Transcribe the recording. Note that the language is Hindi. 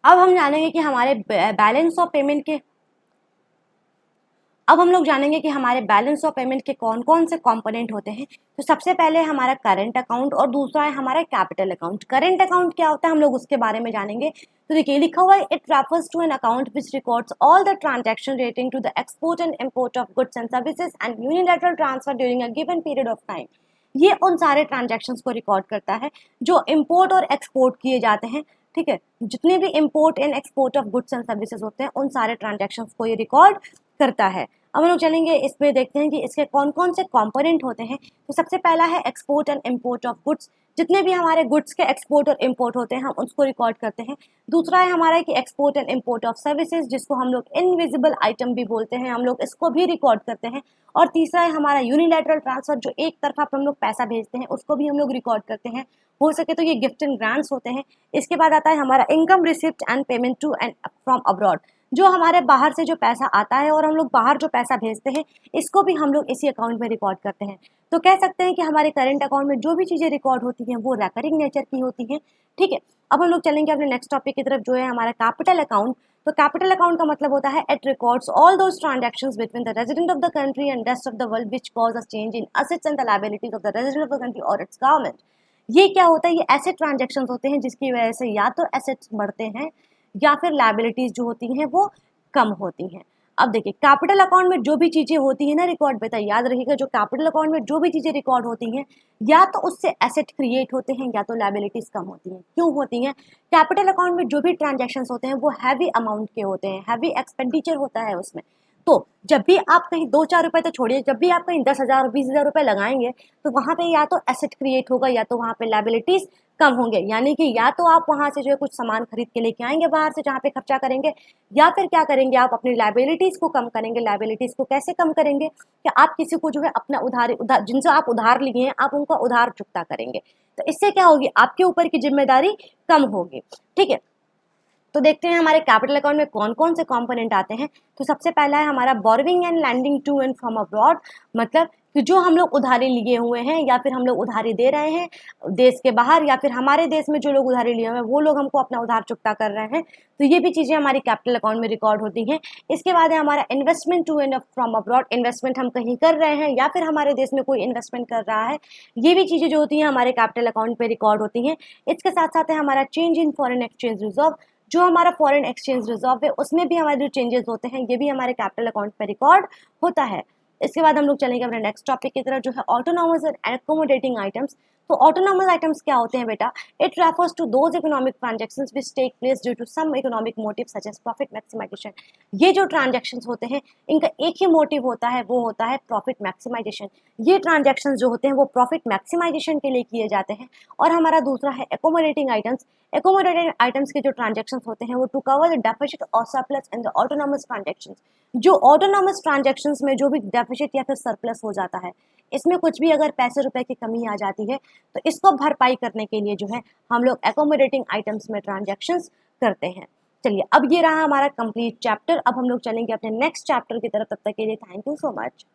अब हम जानेंगे कि हमारे बैलेंस ऑफ पेमेंट के अब हम लोग जानेंगे कि हमारे बैलेंस ऑफ पेमेंट के कौन कौन से कंपोनेंट होते हैं। तो सबसे पहले हमारा करंट अकाउंट और दूसरा है हमारा कैपिटल अकाउंट। करंट अकाउंट क्या होता है हम लोग उसके बारे में जानेंगे। तो देखिए लिखा हुआ है, it refers to an account which records all the transaction relating to the export and import of goods and services and unilateral transfer during a given period of time. ये उन सारे ट्रांजैक्शंस को रिकॉर्ड करता है जो इंपोर्ट और एक्सपोर्ट किए जाते हैं। ठीक है, जितने भी import and export of goods and services होते हैं उन सारे ट्रांजैक्शंस को ये रिकॉर्ड करता है। अब हम लोग चलेंगे इस पे, देखते हैं कि इसके कौन कौन से कंपोनेंट होते हैं। तो सबसे पहला है export and import of goods. जितने भी हमारे गुड्स के एक्सपोर्ट और इंपोर्ट होते हैं हम उसको रिकॉर्ड करते हैं। दूसरा है हमारा कि export and import of services, जिसको हम लोग इनविजिबल आइटम भी बोलते हैं, हम लोग इसको भी रिकॉर्ड करते हैं। और तीसरा है हमारा यूनिलैटरल ट्रांसफर, जो एक तरफा पर हम लोग पैसा भेजते हैं उसको भी हम लोग रिकॉर्ड करते हैं। हो सके तो ये गिफ्ट एंड ग्रांट्स होते हैं। इसके बाद आता है हमारा income receipt and payment to and from abroad, जो हमारे बाहर से जो पैसा आता है और हम लोग बाहर जो पैसा भेजते हैं इसको भी हम लोग इसी अकाउंट में रिकॉर्ड करते हैं। तो कह सकते हैं कि हमारे करंट अकाउंट में जो भी चीज़ें रिकॉर्ड होती हैं वो रेकरिंग नेचर की होती हैं। ठीक है, अब हम लोग चलेंगे अपने नेक्स्ट टॉपिक की तरफ, जो है हमारा कैपिटल अकाउंट। तो कैपिटल अकाउंट का मतलब होता है it records all those transactions between the resident of the country and rest of the world which cause a change in assets and the liabilities of the resident of the country और इट्स गवर्नमेंट। ये क्या होता है, ये ऐसे ट्रांजैक्शंस होते हैं जिसकी वजह से या तो एसेट्स बढ़ते हैं या फिर लायबिलिटीज जो होती हैं वो कम होती हैं। अब देखिए कैपिटल अकाउंट में जो भी चीजें होती हैं ना रिकॉर्ड, बेटा याद रखिएगा, जो कैपिटल अकाउंट में जो भी चीजें रिकॉर्ड होती हैं या तो उससे एसेट क्रिएट होते हैं या तो लायबिलिटीज कम होती हैं। क्यों होती हैं? कैपिटल अकाउंट में जो भी ट्रांजैक्शंस होते हैं वो हैवी अमाउंट के होते हैं, हैवी एक्सपेंडिचर होता है उसमें। तो जब भी आप कहीं 2-4 रुपए तो छोड़िए, जब भी आप कहीं 10,000 20,000 रुपए लगाएंगे तो वहां पे या तो एसेट क्रिएट होगा या तो वहां पे लायबिलिटीज कम होंगे। यानी कि या तो आप वहां से जो है कुछ सामान खरीद के लेके आएंगे बाहर से जहाँ पे खर्चा करेंगे, या फिर क्या करेंगे आप अपनी लायबिलिटीज को कम करेंगे। लायबिलिटीज को कैसे कम करेंगे कि आप किसी को जो है अपना उधार जिनसे आप उधार लिए हैं आप उनका उधार चुकता करेंगे। तो इससे क्या होगी, आपके ऊपर की जिम्मेदारी कम होगी। ठीक है, तो देखते हैं हमारे कैपिटल अकाउंट में कौन कौन से कंपोनेंट आते हैं। तो सबसे पहला है हमारा borrowing and lending to and from abroad, मतलब कि जो हम लोग उधारी लिए हुए हैं या फिर हम लोग उधारी दे रहे हैं देश के बाहर, या फिर हमारे देश में जो लोग उधारी लिए हुए हैं वो लोग हमको अपना उधार चुकता कर रहे हैं। तो ये भी चीज़ें हमारी कैपिटल अकाउंट में रिकॉर्ड होती हैं। इसके बाद है हमारा investment to and from abroad, investment हम कहीं कर रहे हैं या फिर हमारे देश में कोई इन्वेस्टमेंट कर रहा है, ये भी चीज़ें जो होती हैं हमारे कैपिटल अकाउंट पे रिकॉर्ड होती हैं। इसके साथ साथ है हमारा change in foreign exchange reserve, जो हमारा फॉरेन एक्सचेंज रिजर्व है उसमें भी हमारे जो चेंजेस होते हैं ये भी हमारे कैपिटल अकाउंट पे रिकॉर्ड होता है। इसके बाद हम लोग चलेंगे अपने नेक्स्ट टॉपिक की तरफ, जो है ऑटोनॉमस एंड अकोमोडेटिंग आइटम्स। तो ऑटोनॉमस आइटम्स क्या होते हैं बेटा? It refers to those economic transactions which take place due to some economic motive such as profit maximization. ये जो ट्रांजैक्शंस होते हैं इनका एक ही मोटिव होता है, वो होता है प्रॉफिट मैक्सिमाइजेशन। ये ट्रांजैक्शंस जो होते हैं वो प्रॉफिट मैक्सिमाइजेशन के लिए किए जाते हैं। और हमारा दूसरा है अकोमोडेटिंग आइटम्स। अकोमोडेटिंग आइटम्स के जो ट्रांजैक्शंस होते हैं वो टू कवर द डेफिसिट और surplus in the autonomous transactions. जो ऑटोनॉमस ट्रांजैक्शंस में जो भी डेफिसिट या फिर सरप्लस हो जाता है, इसमें कुछ भी अगर पैसे रुपए की कमी आ जाती है तो इसको भरपाई करने के लिए जो है हम लोग अकोमोडेटिंग आइटम्स में ट्रांजैक्शंस करते हैं। चलिए, अब ये रहा हमारा कंप्लीट चैप्टर। अब हम लोग चलेंगे अपने नेक्स्ट चैप्टर की तरफ, तब तक के लिए थैंक यू सो मच।